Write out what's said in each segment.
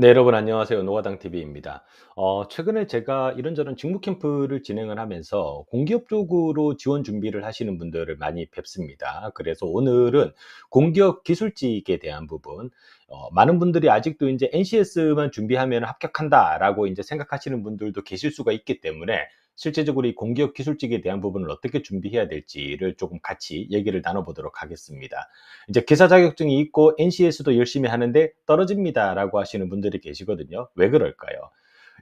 네, 여러분 안녕하세요. 노화당 TV입니다. 최근에 제가 이런저런 직무 캠프를 진행을 하면서 공기업 쪽으로 지원 준비를 하시는 분들을 많이 뵙습니다. 그래서 오늘은 공기업 기술직에 대한 부분, 많은 분들이 아직도 이제 NCS만 준비하면 합격한다라고 이제 생각하시는 분들도 계실 수가 있기 때문에 실제적으로 이 공기업 기술직에 대한 부분을 어떻게 준비해야 될지를 조금 같이 얘기를 나눠보도록 하겠습니다. 이제 기사 자격증이 있고 NCS도 열심히 하는데 떨어집니다라고 하시는 분들이 계시거든요. 왜 그럴까요?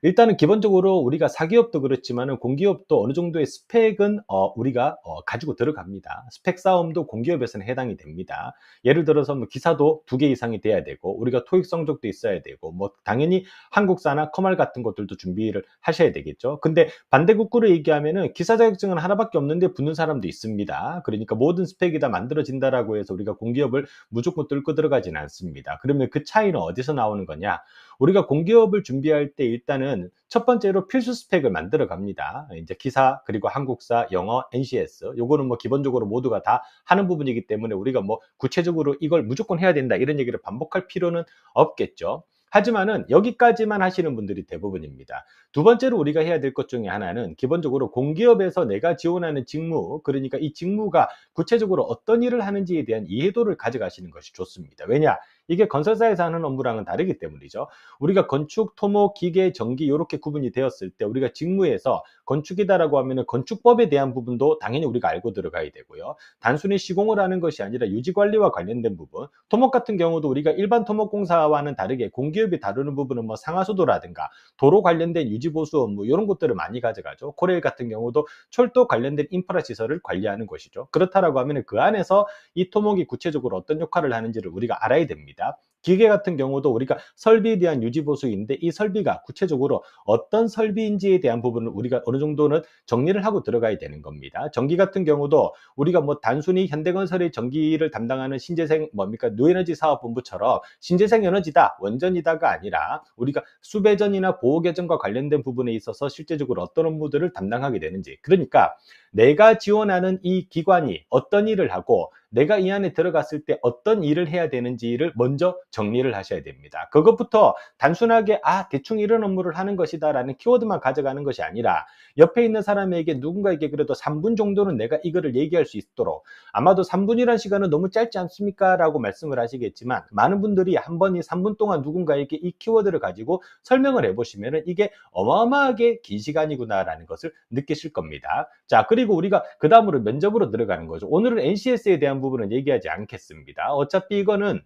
일단은 기본적으로 우리가 사기업도 그렇지만은 공기업도 어느 정도의 스펙은 우리가 가지고 들어갑니다. 스펙 싸움도 공기업에서는 해당이 됩니다. 예를 들어서 뭐 기사도 2개 이상이 돼야 되고 우리가 토익 성적도 있어야 되고 뭐 당연히 한국사나 커말 같은 것들도 준비를 하셔야 되겠죠. 근데 반대국구로 얘기하면은 기사 자격증은 하나밖에 없는데 붙는 사람도 있습니다. 그러니까 모든 스펙이 다 만들어진다라고 해서 우리가 공기업을 무조건 뚫고 들어가지는 않습니다. 그러면 그 차이는 어디서 나오는 거냐? 우리가 공기업을 준비할 때 일단은 첫 번째로 필수 스펙을 만들어 갑니다. 이제 기사, 그리고 한국사, 영어, NCS. 요거는 뭐 기본적으로 모두가 다 하는 부분이기 때문에 우리가 뭐 구체적으로 이걸 무조건 해야 된다 이런 얘기를 반복할 필요는 없겠죠. 하지만은 여기까지만 하시는 분들이 대부분입니다. 두 번째로 우리가 해야 될 것 중에 하나는 기본적으로 공기업에서 내가 지원하는 직무, 그러니까 이 직무가 구체적으로 어떤 일을 하는지에 대한 이해도를 가져가시는 것이 좋습니다. 왜냐? 이게 건설사에서 하는 업무랑은 다르기 때문이죠. 우리가 건축, 토목, 기계, 전기 이렇게 구분이 되었을 때 우리가 직무에서 건축이다라고 하면은 건축법에 대한 부분도 당연히 우리가 알고 들어가야 되고요. 단순히 시공을 하는 것이 아니라 유지 관리와 관련된 부분, 토목 같은 경우도 우리가 일반 토목공사와는 다르게 공기업이 다루는 부분은 뭐 상하수도라든가 도로 관련된 유지 보수 업무 이런 것들을 많이 가져가죠. 코레일 같은 경우도 철도 관련된 인프라 시설을 관리하는 것이죠. 그렇다라고 하면은 그 안에서 이 토목이 구체적으로 어떤 역할을 하는지를 우리가 알아야 됩니다. 기계 같은 경우도 우리가 설비에 대한 유지 보수인데 이 설비가 구체적으로 어떤 설비인지에 대한 부분을 우리가 어느 정도는 정리를 하고 들어가야 되는 겁니다. 전기 같은 경우도 우리가 뭐 단순히 현대건설의 전기를 담당하는 신재생 뭡니까 뉴에너지 사업본부처럼 신재생 에너지다 원전이다가 아니라 우리가 수배전이나 보호개전과 관련된 부분에 있어서 실제적으로 어떤 업무들을 담당하게 되는지, 그러니까 내가 지원하는 이 기관이 어떤 일을 하고 내가 이 안에 들어갔을 때 어떤 일을 해야 되는지를 먼저 정리를 하셔야 됩니다. 그것부터 단순하게 대충 이런 업무를 하는 것이다 라는 키워드만 가져가는 것이 아니라 옆에 있는 사람에게 누군가에게 그래도 3분 정도는 내가 이거를 얘기할 수 있도록, 아마도 3분이라는 시간은 너무 짧지 않습니까? 라고 말씀을 하시겠지만 많은 분들이 한 번이 3분 동안 누군가에게 이 키워드를 가지고 설명을 해보시면 이게 어마어마하게 긴 시간이구나라는 것을 느끼실 겁니다. 자, 그리고 우리가 그 다음으로 면접으로 들어가는 거죠. 오늘은 NCS에 대한 부분은 얘기하지 않겠습니다. 어차피 이거는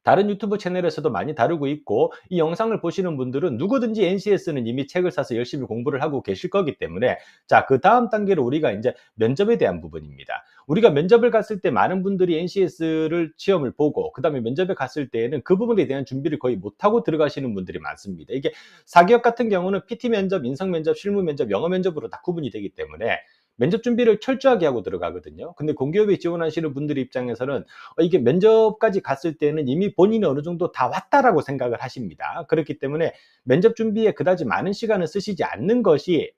다른 유튜브 채널에서도 많이 다루고 있고 이 영상을 보시는 분들은 누구든지 NCS는 이미 책을 사서 열심히 공부를 하고 계실 거기 때문에, 자, 그 다음 단계로 우리가 이제 면접에 대한 부분입니다. 우리가 면접을 갔을 때 많은 분들이 NCS를 시험을 보고 그 다음에 면접에 갔을 때에는 그 부분에 대한 준비를 거의 못하고 들어가시는 분들이 많습니다. 이게 사기업 같은 경우는 PT 면접, 인성 면접, 실무 면접, 영어 면접으로 다 구분이 되기 때문에 면접 준비를 철저하게 하고 들어가거든요. 근데 공기업에 지원하시는 분들 입장에서는 이게 면접까지 갔을 때는 이미 본인이 어느 정도 다 왔다라고 생각을 하십니다. 그렇기 때문에 면접 준비에 그다지 많은 시간을 쓰시지 않는 것이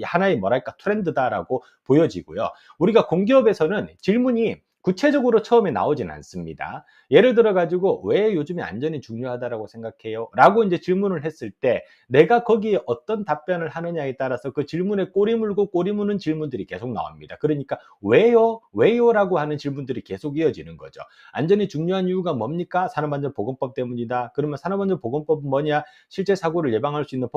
하나의 뭐랄까 트렌드다라고 보여지고요. 우리가 공기업에서는 질문이 구체적으로 처음에 나오진 않습니다. 예를 들어 가지고 왜 요즘에 안전이 중요하다라고 생각해요? 라고 이제 질문을 했을 때 내가 거기에 어떤 답변을 하느냐에 따라서 그 질문에 꼬리 물고 꼬리 무는 질문들이 계속 나옵니다. 그러니까 왜요? 왜요? 라고 하는 질문들이 계속 이어지는 거죠. 안전이 중요한 이유가 뭡니까? 산업안전보건법 때문이다. 그러면 산업안전보건법은 뭐냐? 실제 사고를 예방할 수 있는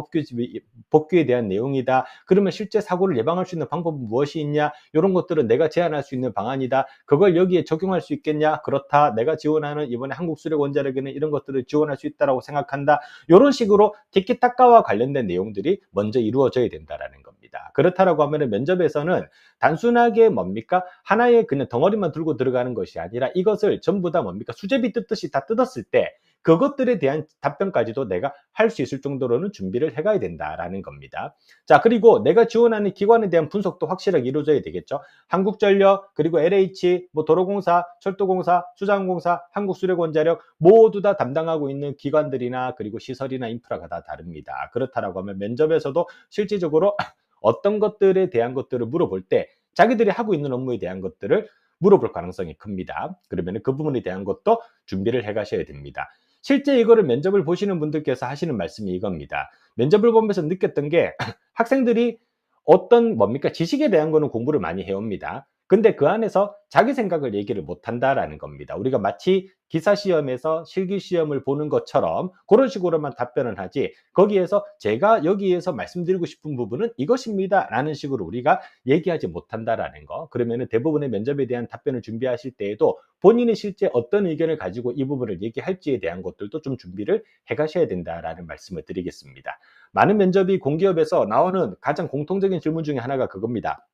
법규에 대한 내용이다. 그러면 실제 사고를 예방할 수 있는 방법은 무엇이 있냐? 이런 것들은 내가 제안할 수 있는 방안이다. 그걸 여기에 적용할 수 있겠냐? 그렇다. 내가 지원하는 이번에 한국수력원자력에는 이런 것들을 지원할 수 있다고 생각한다. 이런 식으로 티키타카와 관련된 내용들이 먼저 이루어져야 된다라는 겁니다. 그렇다라고 하면 면접에서는 단순하게 뭡니까? 하나의 그냥 덩어리만 들고 들어가는 것이 아니라 이것을 전부 다 뭡니까? 수제비 뜯듯이 다 뜯었을 때 그것들에 대한 답변까지도 내가 할 수 있을 정도로는 준비를 해가야 된다라는 겁니다. 자, 그리고 내가 지원하는 기관에 대한 분석도 확실하게 이루어져야 되겠죠. 한국전력, 그리고 LH, 뭐 도로공사, 철도공사, 수자원공사, 한국수력원자력 모두 다 담당하고 있는 기관들이나 그리고 시설이나 인프라가 다 다릅니다. 그렇다라고 하면 면접에서도 실질적으로 어떤 것들에 대한 것들을 물어볼 때 자기들이 하고 있는 업무에 대한 것들을 물어볼 가능성이 큽니다. 그러면 그 부분에 대한 것도 준비를 해 가셔야 됩니다. 실제 이거를 면접을 보시는 분들께서 하시는 말씀이 이겁니다. 면접을 보면서 느꼈던 게 학생들이 어떤 뭡니까? 지식에 대한 거는 공부를 많이 해옵니다. 근데 그 안에서 자기 생각을 얘기를 못 한다라는 겁니다. 우리가 마치 기사 시험에서 실기 시험을 보는 것처럼 그런 식으로만 답변을 하지, 거기에서 제가 여기에서 말씀드리고 싶은 부분은 이것입니다 라는 식으로 우리가 얘기하지 못한다라는 거. 그러면은 대부분의 면접에 대한 답변을 준비하실 때에도 본인이 실제 어떤 의견을 가지고 이 부분을 얘기할지에 대한 것들도 좀 준비를 해 가셔야 된다라는 말씀을 드리겠습니다. 많은 면접이 공기업에서 나오는 가장 공통적인 질문 중에 하나가 그겁니다.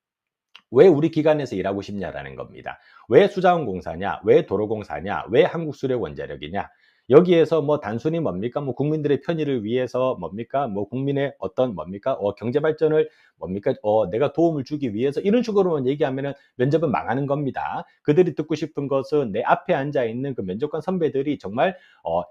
왜 우리 기관에서 일하고 싶냐라는 겁니다. 왜 수자원공사냐? 왜 도로공사냐? 왜 한국수력원자력이냐? 여기에서 뭐 단순히 뭡니까? 뭐 국민들의 편의를 위해서 뭡니까? 뭐 국민의 어떤 뭡니까? 경제 발전을 뭡니까? 내가 도움을 주기 위해서 이런 식으로만 얘기하면은 면접은 망하는 겁니다. 그들이 듣고 싶은 것은 내 앞에 앉아 있는 그 면접관 선배들이 정말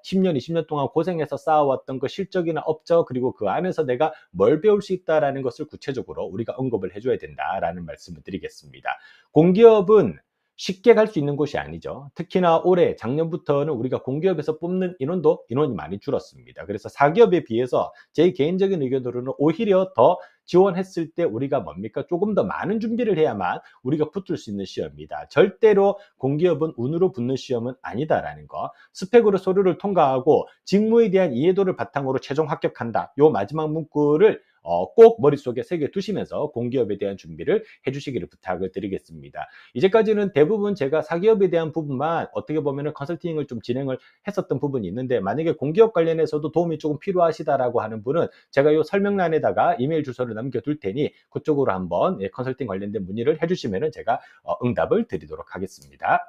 10년, 20년 동안 고생해서 쌓아왔던 그 실적이나 업적, 그리고 그 안에서 내가 뭘 배울 수 있다라는 것을 구체적으로 우리가 언급을 해줘야 된다라는 말씀을 드리겠습니다. 공기업은 쉽게 갈 수 있는 곳이 아니죠. 특히나 올해 작년부터는 우리가 공기업에서 뽑는 인원이 많이 줄었습니다. 그래서 사기업에 비해서 제 개인적인 의견으로는 오히려 더 지원했을 때 우리가 뭡니까? 조금 더 많은 준비를 해야만 우리가 붙을 수 있는 시험입니다. 절대로 공기업은 운으로 붙는 시험은 아니다라는 거. 스펙으로 서류를 통과하고 직무에 대한 이해도를 바탕으로 최종 합격한다. 요 마지막 문구를 꼭 머릿속에 새겨 두시면서 공기업에 대한 준비를 해주시기를 부탁을 드리겠습니다. 이제까지는 대부분 제가 사기업에 대한 부분만 어떻게 보면 컨설팅을 좀 진행을 했었던 부분이 있는데, 만약에 공기업 관련해서도 도움이 조금 필요하시다라고 하는 분은 제가 이 설명란에다가 이메일 주소를 남겨둘 테니 그쪽으로 한번 컨설팅 관련된 문의를 해주시면 제가 응답을 드리도록 하겠습니다.